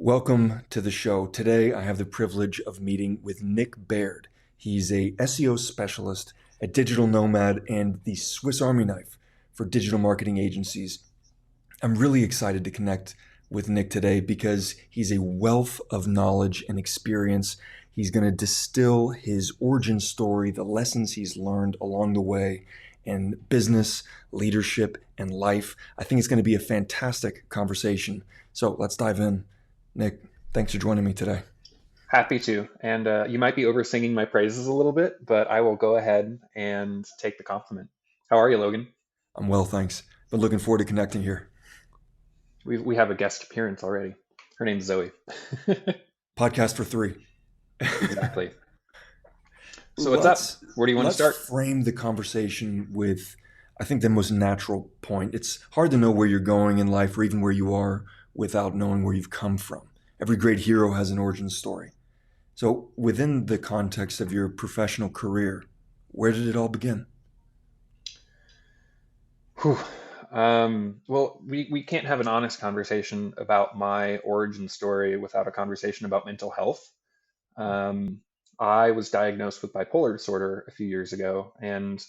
Welcome to the show. Today, I have the privilege of meeting with Nick Baird. He's a SEO specialist at Digital Nomad and the Swiss Army knife for digital marketing agencies. I'm really excited to connect with Nick today because he's a wealth of knowledge and experience. He's going to distill his origin story, the lessons he's learned along the way in business, leadership, and life. I think it's going to be a fantastic conversation. So let's dive in. Nick, thanks for joining me today. Happy to. And you might be over-singing my praises a little bit, but I will go ahead and take the compliment. How are you, Logan? I'm well, thanks. Been looking forward to connecting here. We have a guest appearance already. Her name's Zoe. Podcast for three. Exactly. So what's up? let's Where do you want to let's start? frame the conversation with, I think, the most natural point. It's hard to know where you're going in life or even where you are without knowing where you've come from. Every great hero has an origin story. So within the context of your professional career, where did it all begin? Whew. Well, we can't have an honest conversation about my origin story without a conversation about mental health. Um, I was diagnosed with bipolar disorder a few years ago, and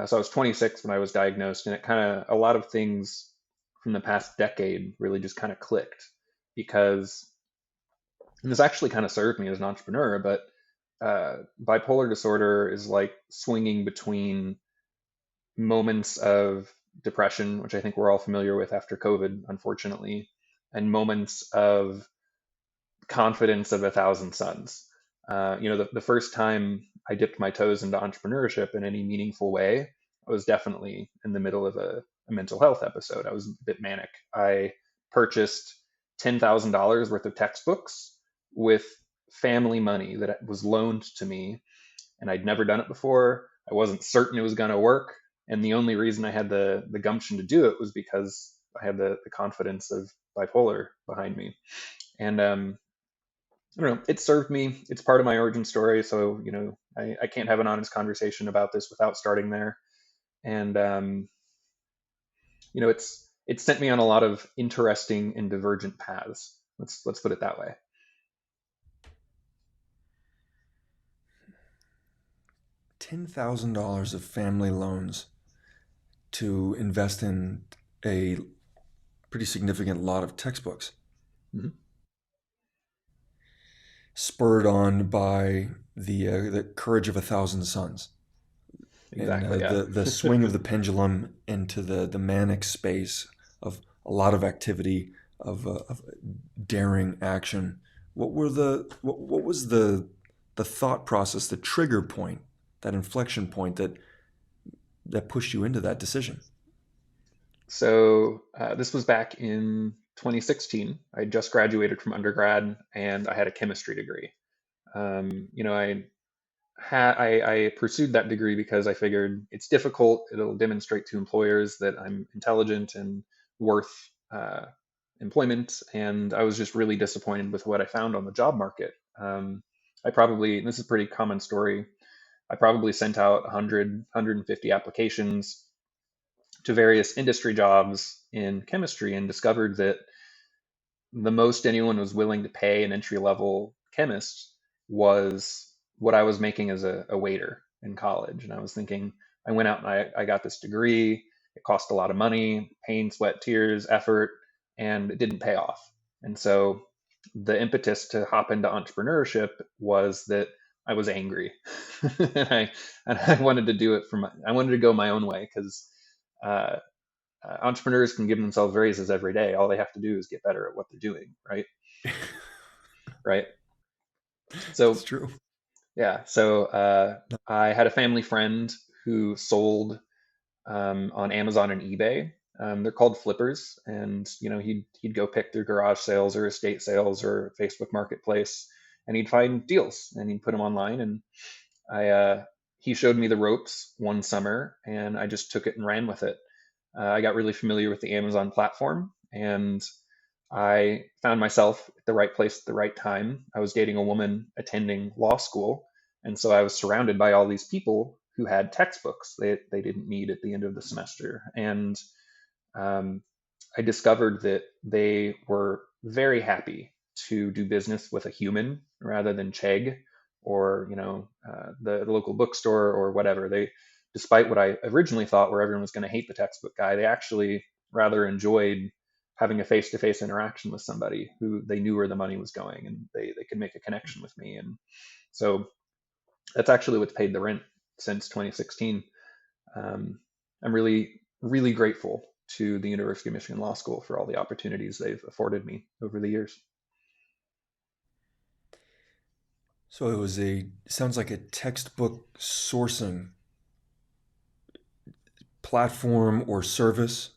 so I was 26 when I was diagnosed, and it kind of a lot of things from the past decade really just kind of clicked because and this actually kind of served me as an entrepreneur. But bipolar disorder is like swinging between moments of depression, which I think we're all familiar with after COVID, unfortunately, and moments of confidence of a thousand suns. The first time I dipped my toes into entrepreneurship in any meaningful way, I was definitely in the middle of a mental health episode. I was a bit manic. I purchased $10,000 worth of textbooks with family money that was loaned to me, and I'd never done it before. I wasn't certain it was going to work. And the only reason I had the gumption to do it was because I had the confidence of bipolar behind me. And I don't know, it served me. It's part of my origin story. So, I can't have an honest conversation about this without starting there. And, it's sent me on a lot of interesting and divergent paths. Let's put it that way. $10,000 of family loans to invest in a pretty significant lot of textbooks, Mhm. spurred on by the courage of a thousand suns and Exactly. Yeah. the swing of the pendulum into the manic space of a lot of activity of daring action. What was the thought process, the trigger point, that inflection point that pushed you into that decision? So this was back in 2016. I just graduated from undergrad and I had a chemistry degree. I pursued that degree because I figured it's difficult. It'll demonstrate to employers that I'm intelligent and worth uh, employment. And I was just really disappointed with what I found on the job market. And this is a pretty common story. I probably sent out 100, 150 applications to various industry jobs in chemistry and discovered that the most anyone was willing to pay an entry level chemist was what I was making as a waiter in college. And I was thinking, I went out and I got this degree. It cost a lot of money, pain, sweat, tears, effort, and it didn't pay off. And so the impetus to hop into entrepreneurship was that I was angry, and I wanted to do it I wanted to go my own way because uh, entrepreneurs can give themselves raises every day. All they have to do is get better at what they're doing, right? Right. It's So true. yeah, I had a family friend who sold on Amazon and eBay. They're called flippers, and he'd go pick through garage sales or estate sales or Facebook Marketplace, and he'd find deals and he'd put them online. And I he showed me the ropes one summer, and I just took it and ran with it. I got really familiar with the Amazon platform, and I found myself at the right place at the right time. I was dating a woman attending law school, and so I was surrounded by all these people who had textbooks they didn't need at the end of the semester. And um, I discovered that they were very happy to do business with a human rather than Chegg or the local bookstore or whatever. They, despite what I originally thought, where everyone was going to hate the textbook guy, they actually rather enjoyed having a face-to-face interaction with somebody who they knew where the money was going, and they could make a connection with me. And so that's actually what's paid the rent since 2016. I'm really, really grateful to the University of Michigan Law School for all the opportunities they've afforded me over the years. So sounds like a textbook sourcing platform or service.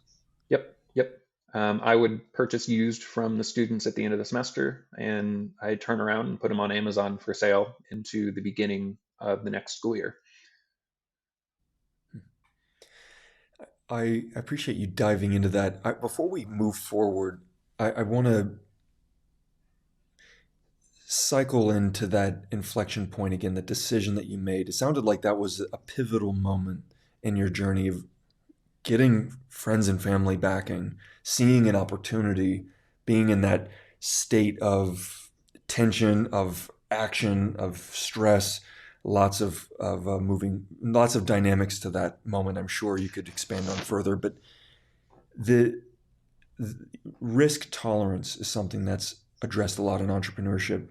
Yep, yep. I would purchase used from the students at the end of the semester, and I'd turn around and put them on Amazon for sale into the beginning of the next school year. I appreciate you diving into that. Before we move forward, I want to cycle into that inflection point again, the decision that you made. It sounded like that was a pivotal moment in your journey of getting friends and family backing, seeing an opportunity, being in that state of tension, of action, of stress, lots of dynamics to that moment. I'm sure you could expand on further, but the, the risk tolerance is something that's addressed a lot in entrepreneurship.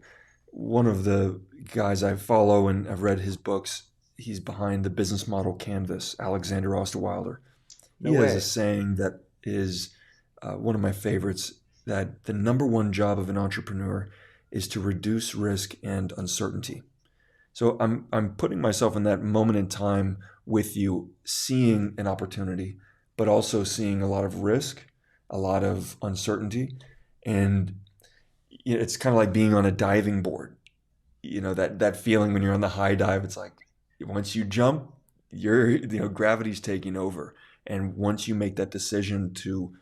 One of the guys I follow and I've read his books, he's behind the business model canvas, Alexander Osterwilder. No He has a way. saying that is one of my favorites, that the number one job of an entrepreneur is to reduce risk and uncertainty. So I'm putting myself in that moment in time with you, seeing an opportunity, but also seeing a lot of risk, a lot of uncertainty, and it's kind of like being on a diving board. That feeling when you're on the high dive. It's like once you jump, gravity's taking over, and once you make that decision to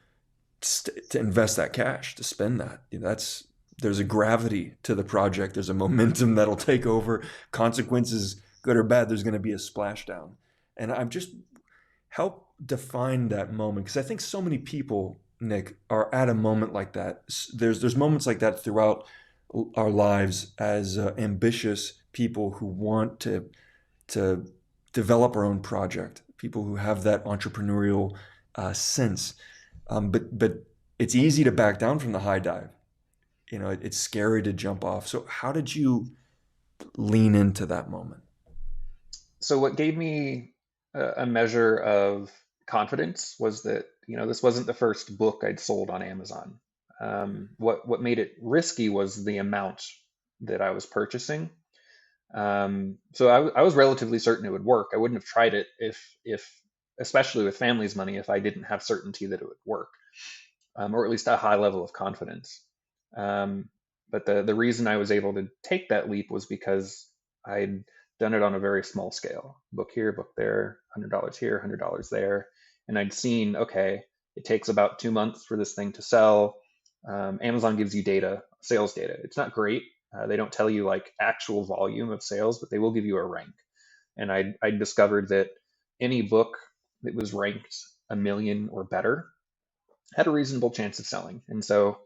invest that cash, to spend that, that's there's a gravity to the project. There's a momentum that'll take over. Consequences, good or bad, there's going to be a splashdown. And I'm just help define that moment, because I think so many people, Nick, are at a moment like that. There's moments like that throughout our lives as ambitious people who want to develop our own project. People who have that entrepreneurial sense, but it's easy to back down from the high dive. It's scary to jump off. So how did you lean into that moment? So what gave me a measure of confidence was that, this wasn't the first book I'd sold on Amazon. What made it risky was the amount that I was purchasing. So I was relatively certain it would work. I wouldn't have tried it if, especially with family's money, if I didn't have certainty that it would work, or at least a high level of confidence. Um, but the reason I was able to take that leap was because I'd done it on a very small scale. Book here, book there, $100 here, $100 there. And I'd seen, okay, it takes about 2 months for this thing to sell. Amazon gives you data, sales data. It's not great. They don't tell you like actual volume of sales, but they will give you a rank. And I discovered that any book that was ranked a million or better had a reasonable chance of selling. And so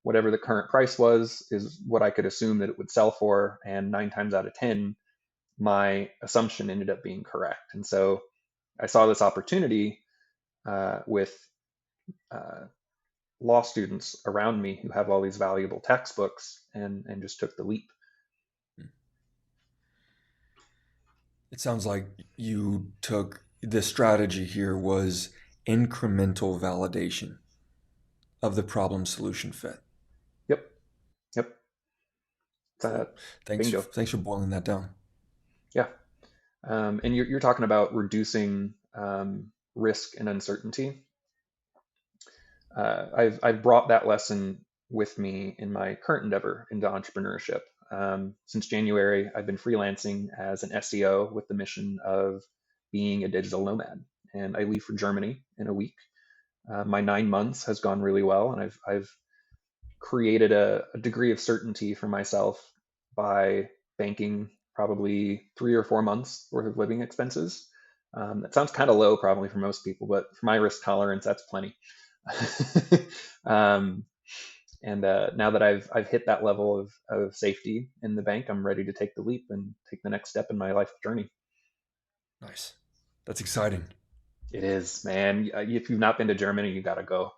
whatever the current price was is what I could assume that it would sell for. And 9 times out of 10, my assumption ended up being correct. And so I saw this opportunity with uh, law students around me who have all these valuable textbooks, and just took the leap. It sounds like you took the strategy here was incremental validation of the problem solution fit. Yep, yep, Cool. Thanks. bingo. Thanks for boiling that down. Yeah. And you're talking about reducing risk and uncertainty. I've brought that lesson with me in my current endeavor into entrepreneurship. Since January, I've been freelancing as an SEO with the mission of being a digital nomad, and I leave for Germany in a week. My 9 months has gone really well, and I've created a degree of certainty for myself by banking probably 3 or 4 months worth of living expenses. That sounds kind of low probably for most people, but for my risk tolerance, that's plenty. um, And now that I've hit that level of safety in the bank, I'm ready to take the leap and take the next step in my life journey. Nice. That's exciting. It is, man. If you've not been to Germany, you gotta go.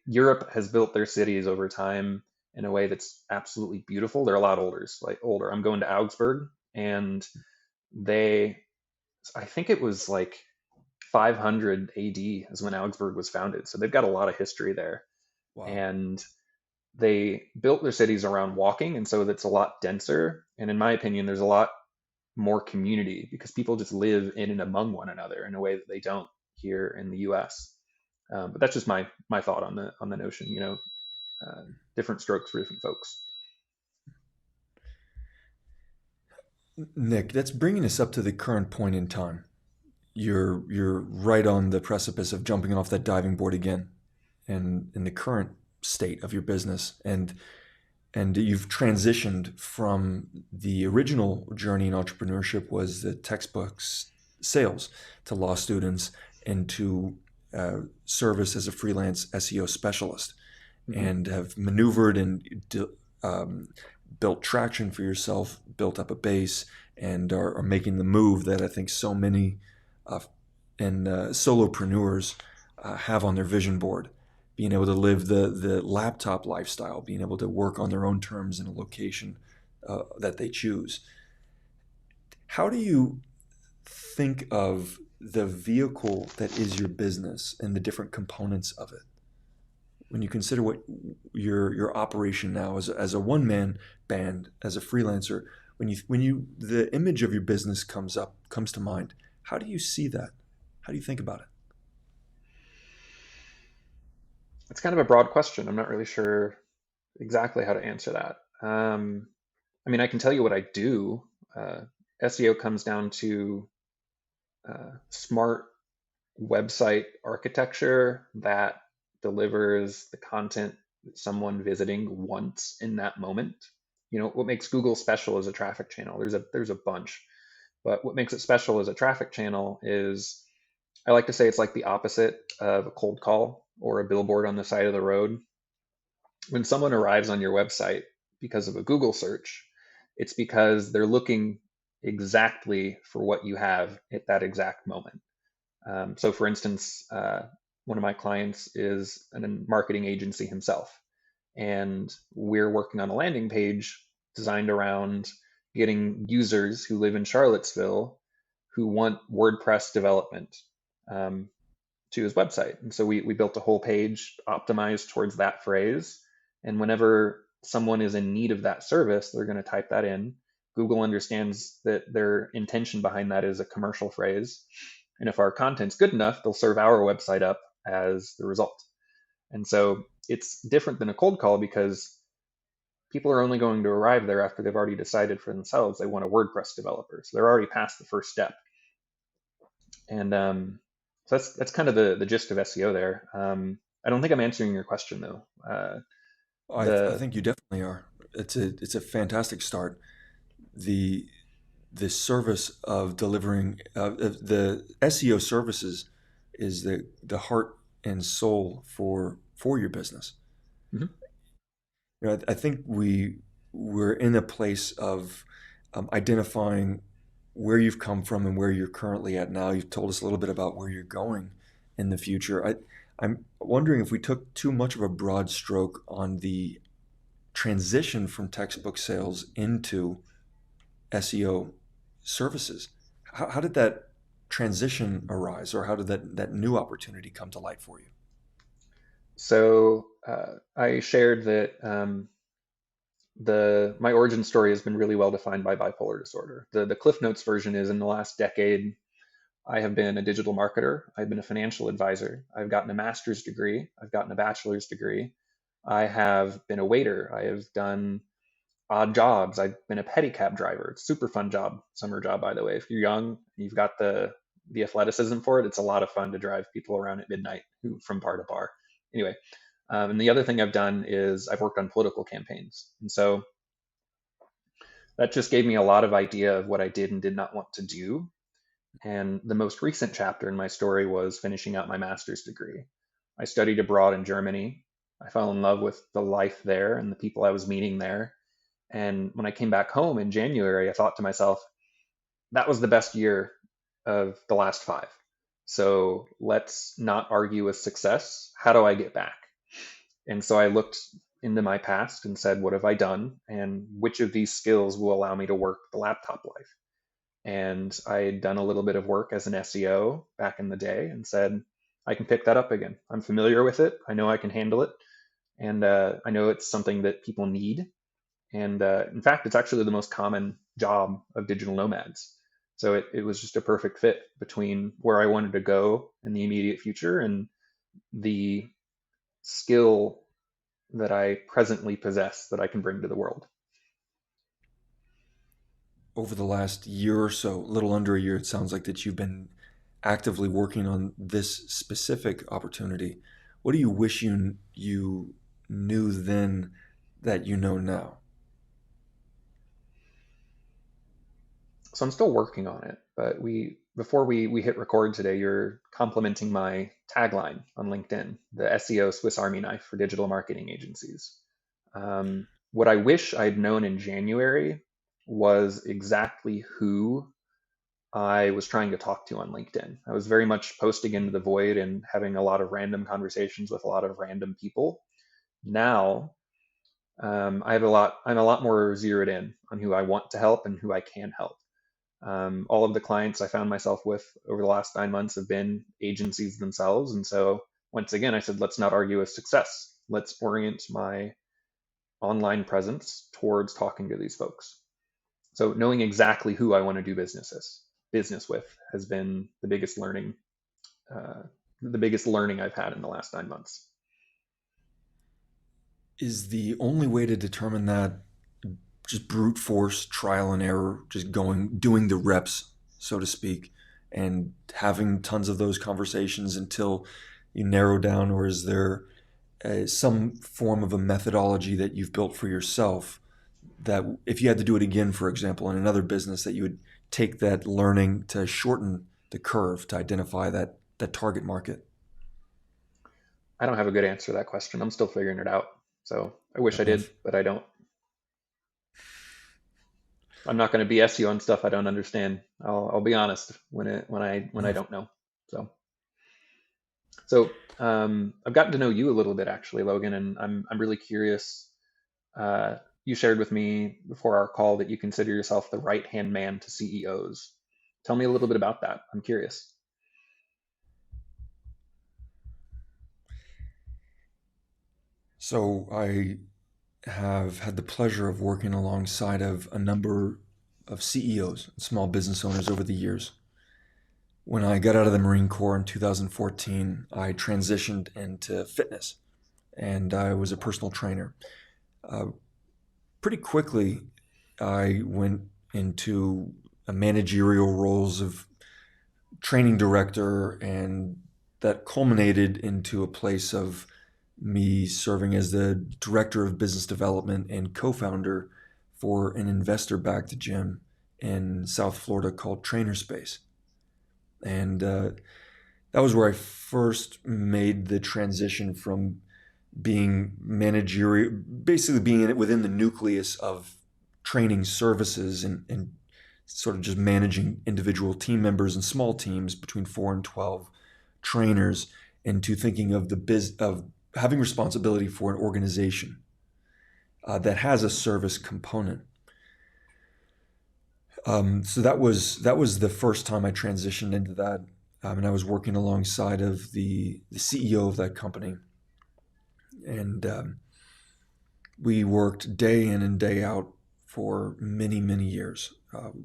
Europe has built their cities over time in a way that's absolutely beautiful. They're a lot older, like older. I'm going to Augsburg, and they, I think it was like 500 AD is when Augsburg was founded. So they've got a lot of history there, Wow. and they built their cities around walking, and so that's a lot denser. And in my opinion, there's a lot more community because people just live in and among one another in a way that they don't here in the U.S. But that's just my thought on the notion. Uh, different strokes for different folks. Nick, that's bringing us up to the current point in time. You're right on the precipice of jumping off that diving board again, and in the current state of your business, and you've transitioned from the original journey in entrepreneurship was the textbooks sales to law students into service as a freelance SEO specialist, Hmm. and have maneuvered and um, built traction for yourself, built up a base, and are making the move that I think so many uh, and solopreneurs have on their vision board. Being able to live the laptop lifestyle, being able to work on their own terms in a location that they choose. How do you think of the vehicle that is your business and the different components of it? When you consider what your operation now as a one man band, as a freelancer, when you the image of your business comes to mind, how do you see that? How do you think about it? It's kind of a broad question. I'm not really sure exactly how to answer that. I mean, I can tell you what I do. Uh, SEO comes down to smart website architecture that delivers the content that someone visiting wants in that moment. What makes Google special as a traffic channel? There's a bunch, but what makes it special as a traffic channel is I like to say it's like the opposite of a cold call or a billboard on the side of the road. When someone arrives on your website because of a Google search, it's because they're looking exactly for what you have at that exact moment. So, for instance, one of my clients is a marketing agency himself, and we're working on a landing page designed around getting users who live in Charlottesville who want WordPress development um, to his website. And so we built a whole page optimized towards that phrase. And whenever someone is in need of that service, they're going to type that in. Google understands that their intention behind that is a commercial phrase. And if our content's good enough, they'll serve our website up as the result. And so it's different than a cold call because people are only going to arrive there after they've already decided for themselves they want a WordPress developer. So they're already past the first step. And so that's kind of the gist of SEO there. I don't think I'm answering your question though. I The think you definitely are. It's a fantastic start. The the service of delivering the SEO services is the heart and soul for your business. Mhm. I think we're in a place of identifying where you've come from and where you're currently at now. You've told us a little bit about where you're going in the future. I'm wondering if we took too much of a broad stroke on the transition from textbook sales into SEO services. How did that transition arise, or how did that new opportunity come to light for you? so I shared that the my origin story has been really well defined by bipolar disorder. The Cliff Notes version is in the last decade. I have been a digital marketer. I've been a financial advisor. I've gotten a master's degree. I've gotten a bachelor's degree. I have been a waiter. I have done odd jobs. I've been a pedicab driver. It's a super fun job, summer job, by the way. If you're young, you've got the athleticism for it. It's a lot of fun to drive people around at midnight from bar to bar. Anyway, and the other thing I've done is I've worked on political campaigns, and so that just gave me a lot of idea of what I did and did not want to do. And the most recent chapter in my story was finishing out my master's degree. I studied abroad in Germany. I fell in love with the life there and the people I was meeting there. And when I came back home in January, I thought to myself, that was the best year of the last five. So let's not argue with success. How do I get back? And so I looked into my past and said, what have I done? And which of these skills will allow me to work the laptop life? And I had done a little bit of work as an SEO back in the day and said, I can pick that up again. I'm familiar with it. I know I can handle it. And I know it's something that people need. And in fact, it's actually the most common job of digital nomads. So it was just a perfect fit between where I wanted to go in the immediate future and the skill that I presently possess that I can bring to the world. Over the last year or so, a little under a year, it sounds like that you've been actively working on this specific opportunity. What do you wish you knew then that you know now? So I'm still working on it, but we before we hit record today, you're complimenting my tagline on LinkedIn, the SEO Swiss Army knife for digital marketing agencies. What I wish I'd known in January was exactly who I was trying to talk to on LinkedIn. I was very much posting into the void and having a lot of random conversations with a lot of random people. Now, I'm a lot more zeroed in on who I want to help and who I can help. All of the clients I found myself with over the last 9 months have been agencies themselves. And so once again, I said, let's not argue with success. Let's orient my online presence towards talking to these folks. So knowing exactly who I want to do business with has been uh, the biggest learning I've had in the last 9 months. Is the only way to determine that just brute force, trial and error, just doing the reps, so to speak, and having tons of those conversations until you narrow down? Or is there some form of a methodology that you've built for yourself that if you had to do it again, for example, in another business, that you would take that learning to shorten the curve to identify that target market? I don't have a good answer to that question. I'm still figuring it out. So I wish Fair I did, enough. but I don't. I'm not going to BS you on stuff I don't understand. I'll be honest when I No. don't know. So I've gotten to know you a little bit actually, Logan, and I'm really curious. You shared with me before our call that you consider yourself the right hand man to CEOs. Tell me a little bit about that. I'm curious. So I have had the pleasure of working alongside of a number of CEOs, small business owners over the years. When I got out of the Marine Corps in 2014, I transitioned into fitness and I was a personal trainer. Uh, Pretty quickly, I went into a managerial roles of training director, and that culminated into a place of me serving as the director of business development and co-founder for an investor-backed gym in South Florida called Trainer Space. And that was where I first made the transition from being managerial, basically being in it within the nucleus of training services and sort of just managing individual team members and small teams between 4 and 12 trainers, into thinking of of having responsibility for an organization that has a service component. So that was the first time I transitioned into that, and I was working alongside of the CEO of that company, and we worked day in and day out for many, many years,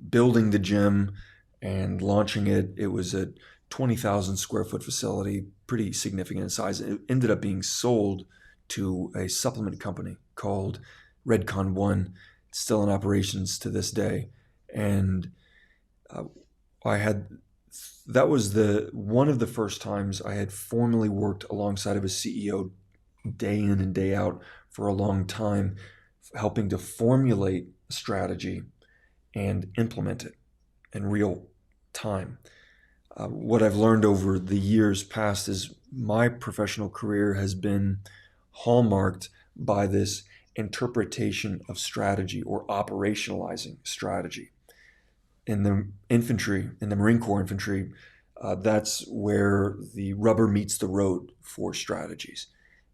building the gym and launching it. It was a 20,000 square foot facility, pretty significant in size. It ended up being sold to a supplement company called Redcon One, still in operations to this day. And uh, I had that was the one of the first times I had formally worked alongside of a CEO day in and day out for a long time, helping to formulate a strategy and implement it in real time. What I've learned over the years past is my professional career has been hallmarked by this interpretation of strategy or operationalizing strategy. In the infantry, in the Marine Corps infantry, that's where the rubber meets the road for strategies.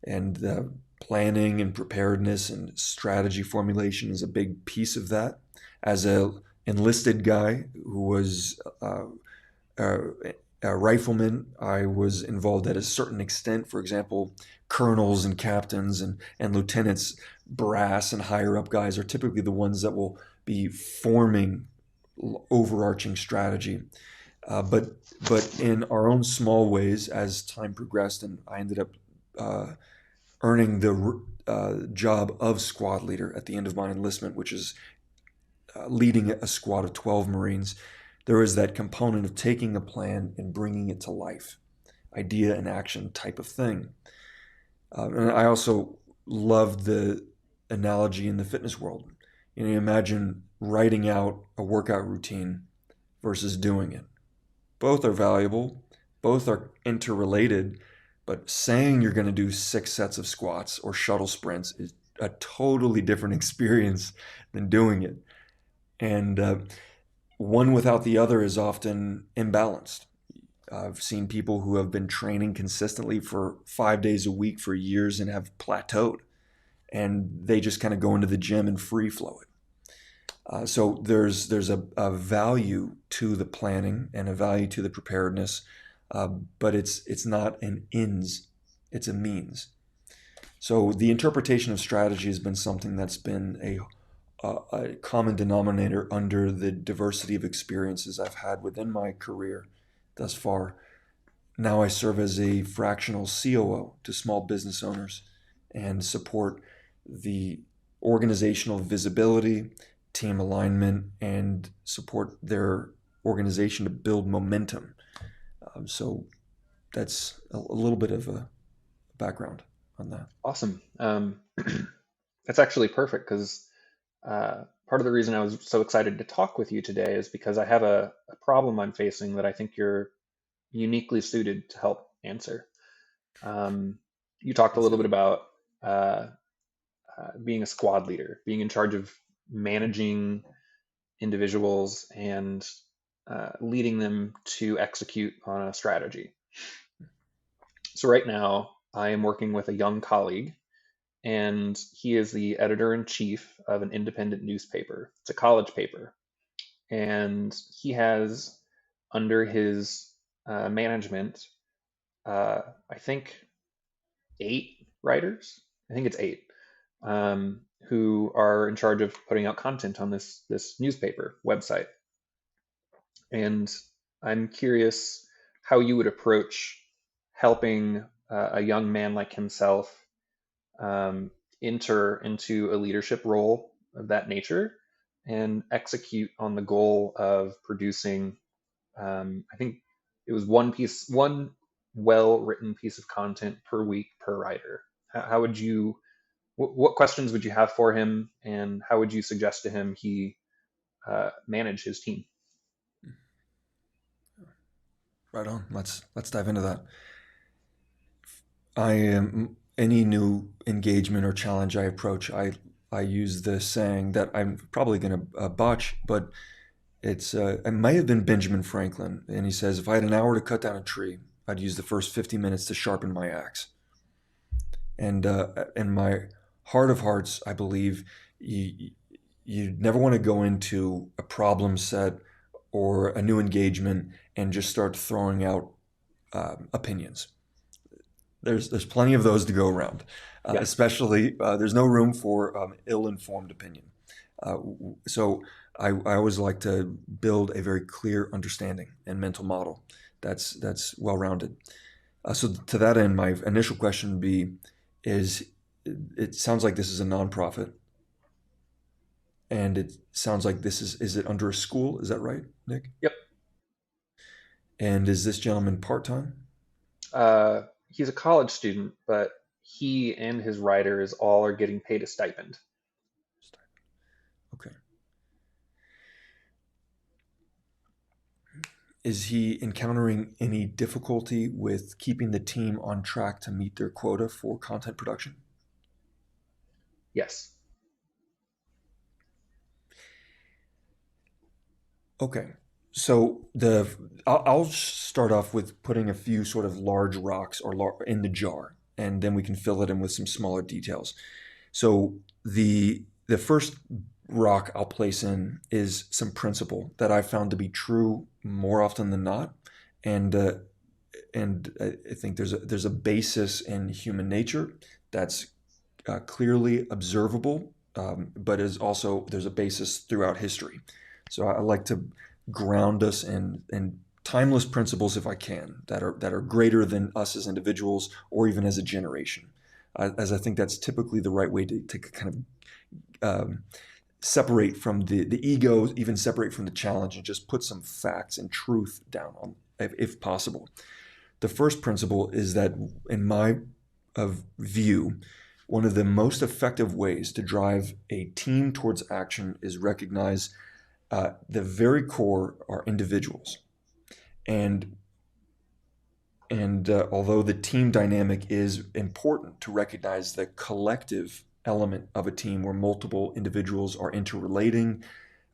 And planning and preparedness and strategy formulation is a big piece of that. As a enlisted guy who was uh, a rifleman, I was involved at a certain extent. For example, colonels and captains and lieutenants, brass and higher up guys are typically the ones that will be forming overarching strategy. But in our own small ways, as time progressed, and I ended up earning the job of squad leader at the end of my enlistment, which is leading a squad of 12 Marines. There is that component of taking a plan and bringing it to life, idea and action type of thing. And I also love the analogy in the fitness world. You imagine writing out a workout routine versus doing it. Both are valuable, both are interrelated, but saying you're going to do 6 sets of squats or shuttle sprints is a totally different experience than doing it. And one without the other is often imbalanced. I've seen people who have been training consistently for 5 days a week for years and have plateaued, and they just kind of go into the gym and free flow it. So there's a value to the planning and a value to the preparedness, but it's not an ends, it's a means. So the interpretation of strategy has been something that's been a common denominator under the diversity of experiences I've had within my career thus far. Now I serve as a fractional COO to small business owners and support the organizational visibility, team alignment, and support their organization to build momentum. So that's a little bit of a background on that. Awesome. That's actually perfect because part of the reason I was so excited to talk with you today is because I have a problem I'm facing that I think you're uniquely suited to help answer. Um, you talked a Let's little hear bit it. about being a squad leader, being in charge of managing individuals and leading them to execute on a strategy. So, right now, I am working with a young colleague, and he is the editor in chief of an independent newspaper. It's a college paper. And he has under his management, I think, 8 writers. I think it's 8 who are in charge of putting out content on this newspaper website. And I'm curious how you would approach helping a young man like himself um, enter into a leadership role of that nature and execute on the goal of producing. I think it was one well-written piece of content per week per writer. How would you? What questions would you have for him, and how would you suggest to him he manage his team? Right on. Let's dive into that. I am any new engagement or challenge I approach. I use the saying that I'm probably going to botch, but it might have been Benjamin Franklin, and he says if I had an hour to cut down a tree, I'd use the first 50 minutes to sharpen my axe. And in my heart of hearts, I believe you you never want to go into a problem set or a new engagement and just start throwing out opinions. There's plenty of those to go around, Yeah. especially there's no room for ill-informed opinion. Uh, so I always like to build a very clear understanding and mental model that's well-rounded. So to that end, my initial question would be: is it sounds like this is a nonprofit, and it sounds like this is it under a school? Is that right, Nick? Yep. And is this gentleman part-time? He's a college student, but he and his writers all are getting paid a stipend. Okay. Is he encountering any difficulty with keeping the team on track to meet their quota for content production? Yes. Okay. So I'll start off with putting a few sort of large rocks in the jar, and then we can fill it in with some smaller details. So the first rock I'll place in is some principle that I found to be true more often than not, and I think there's a basis in human nature that's clearly observable, but is also there's a basis throughout history. So I like to ground us in timeless principles if I can that are greater than us as individuals or even as a generation, as I think that's typically the right way to kind of separate from the ego, even separate from the challenge, and just put some facts and truth down on if possible. The first principle is that, in my view, one of the most effective ways to drive a team towards action is recognize the very core are individuals. And although the team dynamic is important to recognize the collective element of a team where multiple individuals are interrelating,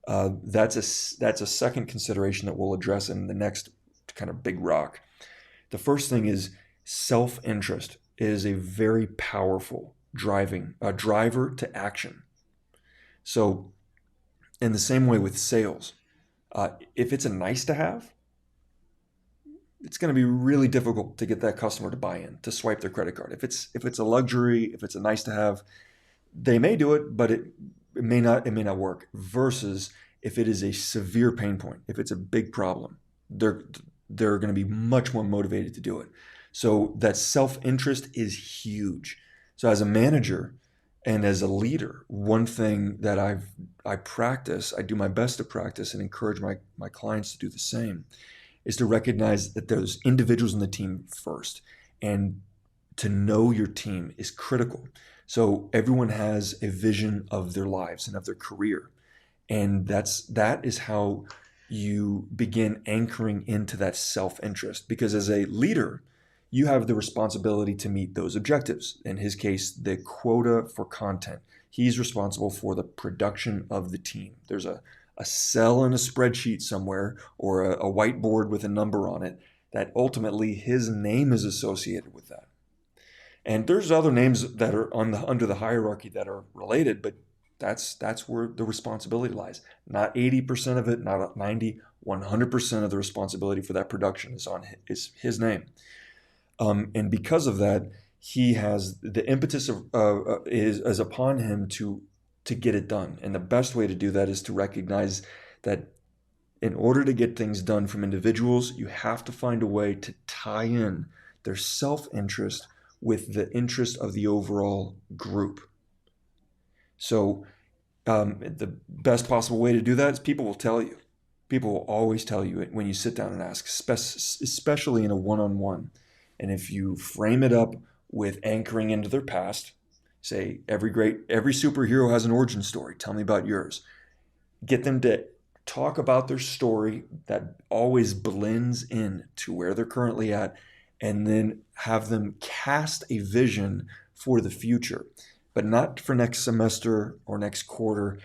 that's a second consideration that we'll address in the next kind of big rock. The first thing is self-interest is a very powerful driver to action. So in the same way with sales, if it's a nice to have, it's going to be really difficult to get that customer to buy in, to swipe their credit card. If it's a luxury, if it's a nice to have, they may do it, but it may not work. Versus if it is a severe pain point, if it's a big problem, they're going to be much more motivated to do it. So that self-interest is huge. So as a manager and as a leader, one thing that I do my best to practice and encourage my clients to do the same, is to recognize that there's individuals in the team first. And to know your team is critical. So everyone has a vision of their lives and of their career. And that is how you begin anchoring into that self-interest. Because as a leader, you have the responsibility to meet those objectives. In his case, the quota for content. He's responsible for the production of the team. There's a cell in a spreadsheet somewhere, or a whiteboard with a number on it, that ultimately his name is associated with that. And there's other names that are under the hierarchy that are related, but that's where the responsibility lies. Not 80% of it, not 90, 100% of the responsibility for that production is his name. And because of that, he has the impetus is upon him to get it done. And the best way to do that is to recognize that in order to get things done from individuals, you have to find a way to tie in their self-interest with the interest of the overall group. So the best possible way to do that is people will tell you. People will always tell you it when you sit down and ask, especially in a one-on-one. And if you frame it up with anchoring into their past, say every superhero has an origin story. Tell me about yours. Get them to talk about their story that always blends in to where they're currently at, and then have them cast a vision for the future, but not for next semester or next quarter.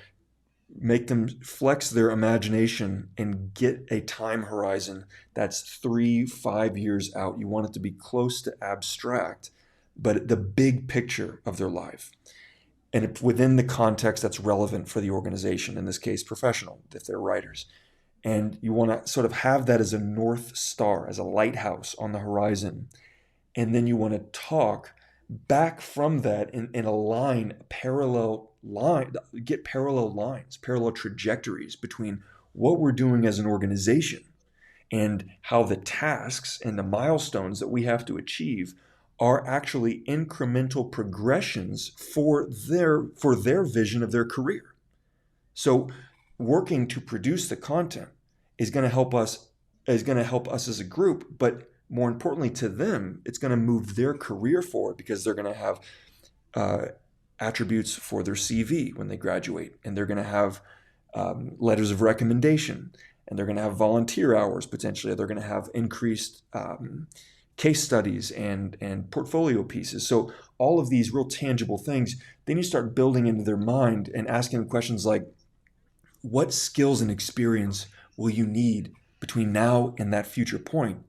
Make them flex their imagination and get a time horizon that's 3-5 years out. You want it to be close to abstract, but the big picture of their life. And within the context that's relevant for the organization, in this case, professional, if they're writers. And you want to sort of have that as a North Star, as a lighthouse on the horizon. And then you want to talk back from that in a parallel line, get parallel lines, parallel trajectories between what we're doing as an organization and how the tasks and the milestones that we have to achieve are actually incremental progressions for their vision of their career. So working to produce the content is going to help us as a group, but more importantly to them, it's going to move their career forward, because they're going to have attributes for their CV when they graduate, and they're going to have letters of recommendation, and they're going to have volunteer hours potentially. They're going to have increased case studies and portfolio pieces. So all of these real tangible things, then you start building into their mind and asking them questions like, what skills and experience will you need between now and that future point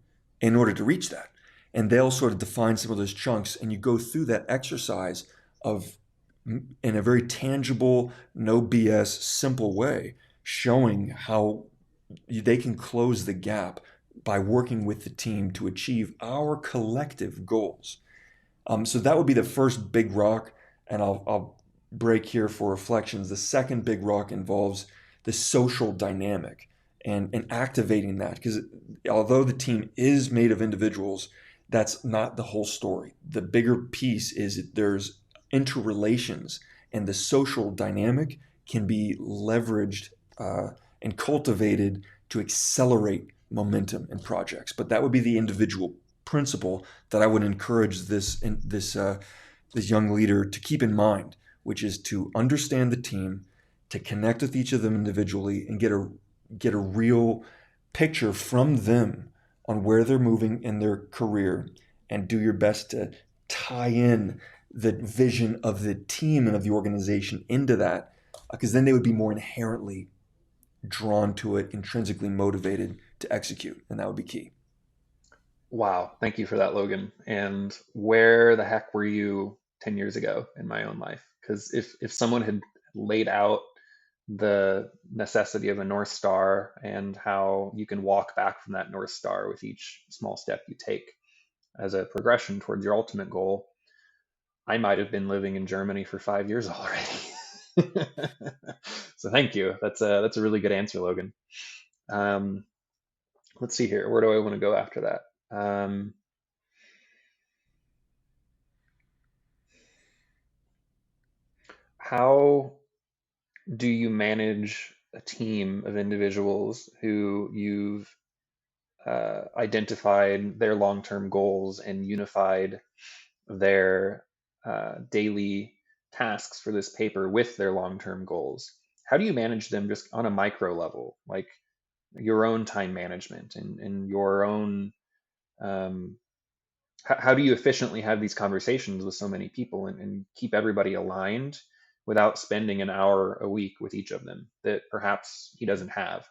in order to reach that? And they'll sort of define some of those chunks, and you go through that exercise of, in a very tangible, no BS, simple way, showing how they can close the gap by working with the team to achieve our collective goals. So that would be the first big rock, and I'll break here for reflections. The second big rock involves the social dynamic and activating that, because although the team is made of individuals, that's not the whole story. The bigger piece is there's interrelations, and the social dynamic can be leveraged and cultivated to accelerate momentum in projects. But that would be the individual principle that I would encourage this young leader to keep in mind, which is to understand the team, to connect with each of them individually, and get a real picture from them on where they're moving in their career, and do your best to tie in the vision of the team and of the organization into that, because then they would be more inherently drawn to it, intrinsically motivated to execute, and that would be key. Wow, thank you for that, Logan. And where the heck were you 10 years ago in my own life? Because if someone had laid out the necessity of a North Star and how you can walk back from that North Star with each small step you take as a progression towards your ultimate goal, I might have been living in Germany for 5 years already. So thank you. That's a really good answer, Logan. Um, let's see here. Where do I want to go after that? How do you manage a team of individuals who you've identified their long-term goals and unified their daily tasks for this paper with their long-term goals? How do you manage them just on a micro level, like your own time management and your own um, how do you efficiently have these conversations with so many people and keep everybody aligned without spending an hour a week with each of them that perhaps he doesn't have?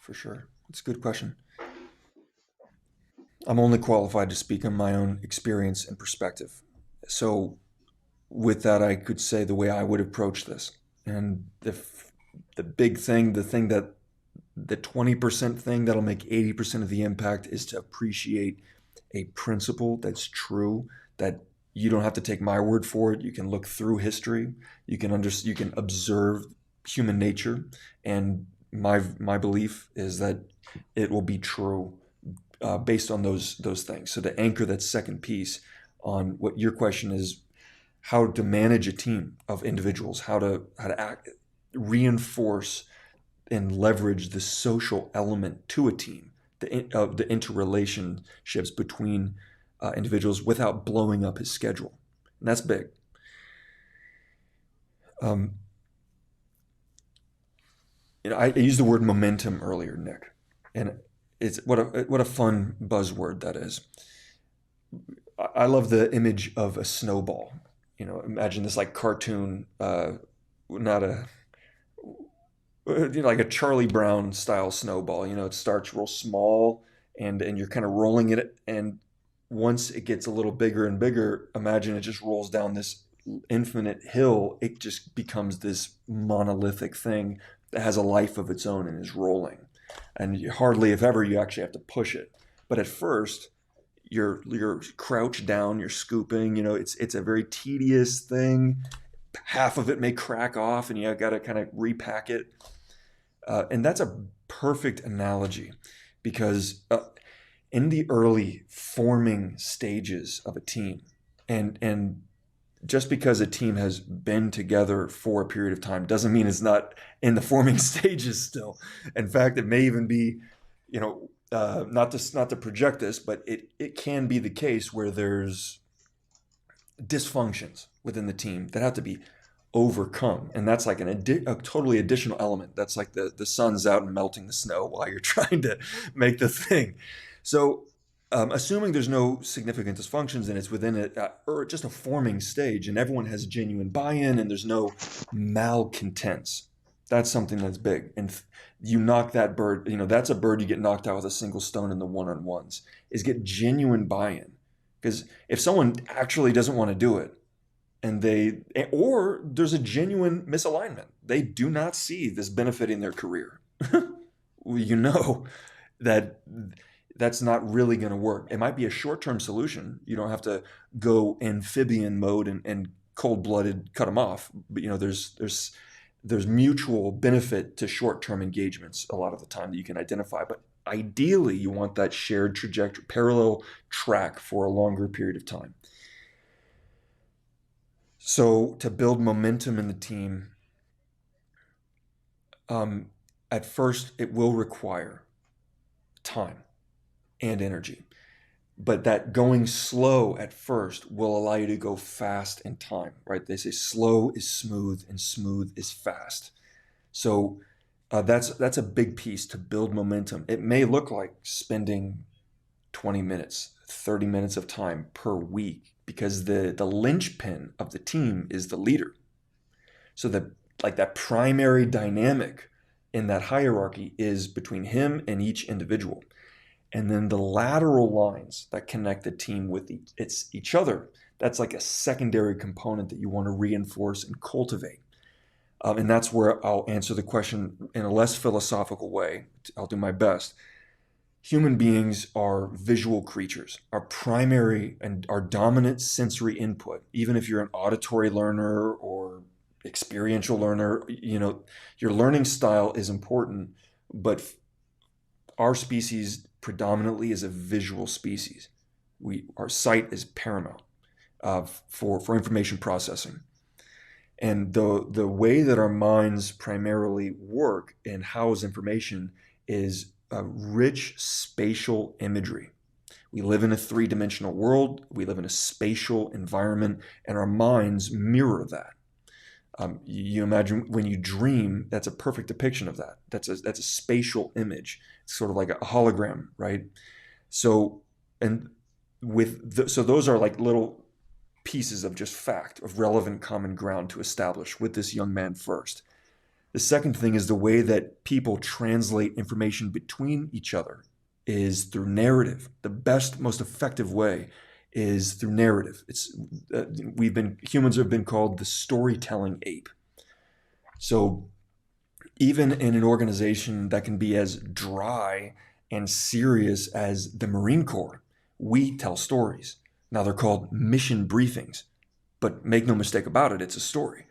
For sure. It's a good question. I'm only qualified to speak on my own experience and perspective. So, with that, I could say the way I would approach this. And the big thing, the 20% thing that'll make 80% of the impact is to appreciate a principle that's true, that you don't have to take my word for it. You can look through history. You can observe human nature, and my belief is that it will be true based on those things. So to anchor that second piece on what your question is, how to manage a team of individuals, how to reinforce and leverage the social element to a team, the interrelationships between individuals without blowing up his schedule. And that's big. Um, I used the word momentum earlier, Nick, and it's what a fun buzzword that is. I love the image of a snowball. Imagine this like cartoon, not a like a Charlie Brown style snowball. It starts real small, and you're kind of rolling it, and once it gets a little bigger and bigger, imagine it just rolls down this infinite hill. It just becomes this monolithic thing that has a life of its own and is rolling. And hardly, if ever, you actually have to push it. But at first, you're crouched down, you're scooping. It's a very tedious thing. Half of it may crack off, and you got to kind of repack it. And that's a perfect analogy, because in the early forming stages of a team, and just because a team has been together for a period of time doesn't mean it's not in the forming stages still. In fact, it may even be, not to project this, but it can be the case where there's dysfunctions within the team that have to be overcome. And that's like a totally additional element. That's like the sun's out and melting the snow while you're trying to make the thing. So, assuming there's no significant dysfunctions and it's within or just a forming stage, and everyone has genuine buy-in and there's no malcontents, that's something that's big. And you knock that bird, that's a bird you get knocked out with a single stone in the one-on-ones, is get genuine buy-in. Because if someone actually doesn't want to do it, or there's a genuine misalignment, they do not see this benefiting their career. Well, that that's not really going to work. It might be a short-term solution. You don't have to go amphibian mode and cold-blooded cut them off. But there's mutual benefit to short-term engagements a lot of the time that you can identify. But ideally, you want that shared trajectory, parallel track for a longer period of time. So to build momentum in the team, at first it will require time and energy. But that going slow at first will allow you to go fast in time, right? They say slow is smooth and smooth is fast. So that's a big piece to build momentum. It may look like spending 20 minutes, 30 minutes of time per week, because the linchpin of the team is the leader. So that primary dynamic in that hierarchy is between him and each individual. And then the lateral lines that connect the team with each other, that's like a secondary component that you want to reinforce and cultivate. And that's where I'll answer the question in a less philosophical way. I'll do my best. Human beings are visual creatures. Our primary and our dominant sensory input, even if you're an auditory learner or experiential learner, your learning style is important, but our species predominantly is a visual species. Our sight is paramount for information processing. And the way that our minds primarily work and house information is a rich spatial imagery. We live in a three-dimensional world. We live in a spatial environment, and our minds mirror that. You imagine when you dream, that's a perfect depiction of that. That's a spatial image. It's sort of like a hologram, right? So, so those are like little pieces of just fact, of relevant common ground to establish with this young man first. The second thing is the way that people translate information between each other is through narrative. The best, most effective way is through narrative. Humans have been called the storytelling ape. So even in an organization that can be as dry and serious as the Marine Corps, we tell stories. Now they're called mission briefings, but make no mistake about it, it's a story.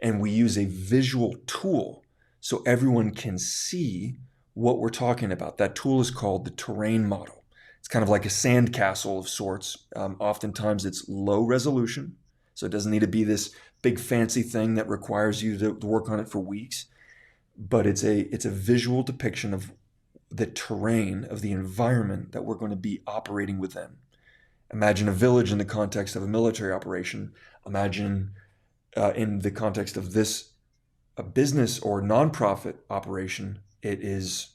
And we use a visual tool so everyone can see what we're talking about. That tool is called the terrain model. It's kind of like a sandcastle of sorts. Oftentimes it's low resolution, so it doesn't need to be this big fancy thing that requires you to work on it for weeks. But it's a visual depiction of the terrain, of the environment that we're going to be operating within. Imagine a village in the context of a military operation. Imagine in the context of a business or nonprofit operation, it is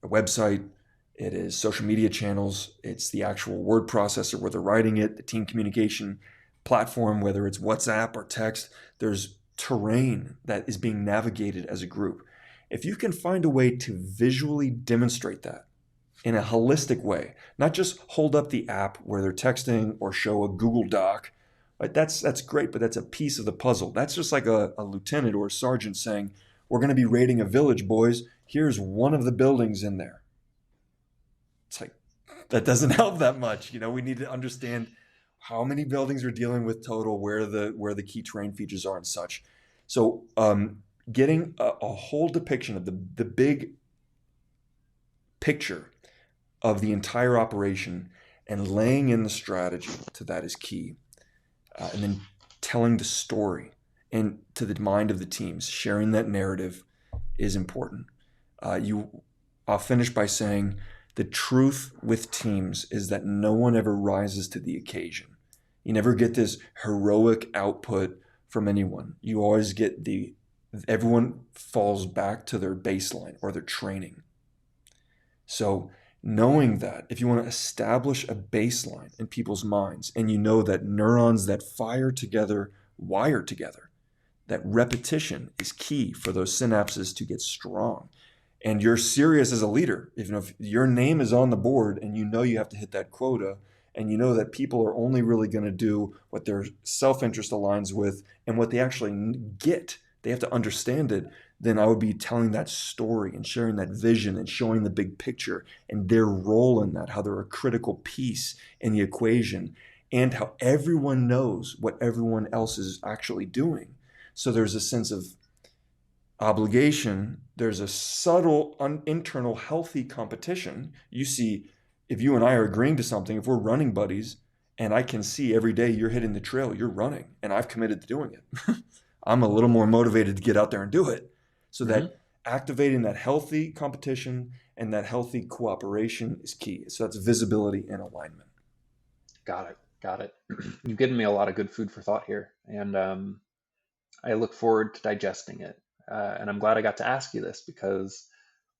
a website, it is social media channels, it's the actual word processor where they're writing it, the team communication platform, whether it's WhatsApp or text. There's terrain that is being navigated as a group. If you can find a way to visually demonstrate that in a holistic way, not just hold up the app where they're texting or show a Google Doc, right? That's great, but that's a piece of the puzzle. That's just like a lieutenant or a sergeant saying, we're going to be raiding a village, boys. Here's one of the buildings in there. It's like, that doesn't help that much. We need to understand how many buildings we're dealing with total, where the key terrain features are and such. So getting a whole depiction of the big picture of the entire operation and laying in the strategy to that is key. And then telling the story and to the mind of the teams, sharing that narrative is important. I'll finish by saying the truth with teams is that no one ever rises to the occasion. You never get this heroic output from anyone. You always get everyone falls back to their baseline or their training. So knowing that if you want to establish a baseline in people's minds and you know that neurons that fire together wire together, that repetition is key for those synapses to get strong. And you're serious as a leader, even if your name is on the board and you know you have to hit that quota, and you know that people are only really going to do what their self-interest aligns with and what they actually get, they have to understand it, then I would be telling that story and sharing that vision and showing the big picture and their role in that, how they're a critical piece in the equation, and how everyone knows what everyone else is actually doing. So there's a sense of obligation. There's a subtle, internal, healthy competition. You see, if you and I are agreeing to something, if we're running buddies, and I can see every day you're hitting the trail, you're running, and I've committed to doing it. I'm a little more motivated to get out there and do it. So Hmm. that activating that healthy competition and that healthy cooperation is key. So that's visibility and alignment. Got it. Got it. You've given me a lot of good food for thought here, and I look forward to digesting it. And I'm glad I got to ask you this because,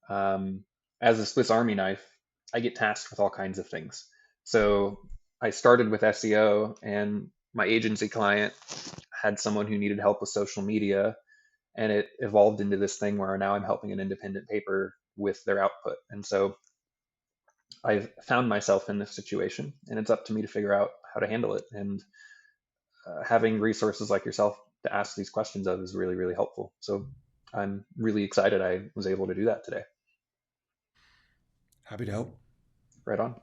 um, as a Swiss Army knife, I get tasked with all kinds of things. So I started with SEO, and my agency client had someone who needed help with social media, and it evolved into this thing where now I'm helping an independent paper with their output. And so I've found myself in this situation, and it's up to me to figure out how to handle it. And having resources like yourself to ask these questions of is really, really helpful. So I'm really excited I was able to do that today. Happy to help. Right on.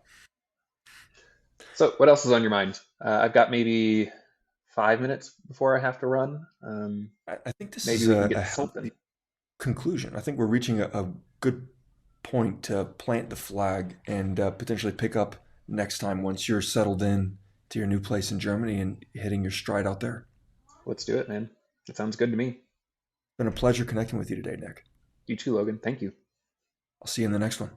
So what else is on your mind? I've got maybe 5 minutes before I have to run. I think this Maybe is we can a get to something. healthy conclusion. I think we're reaching a good point to plant the flag and potentially pick up next time once you're settled in to your new place in Germany and hitting your stride out there. Let's do it, man. It sounds good to me. Been a pleasure connecting with you today, Nick. You too, Logan. Thank you. I'll see you in the next one.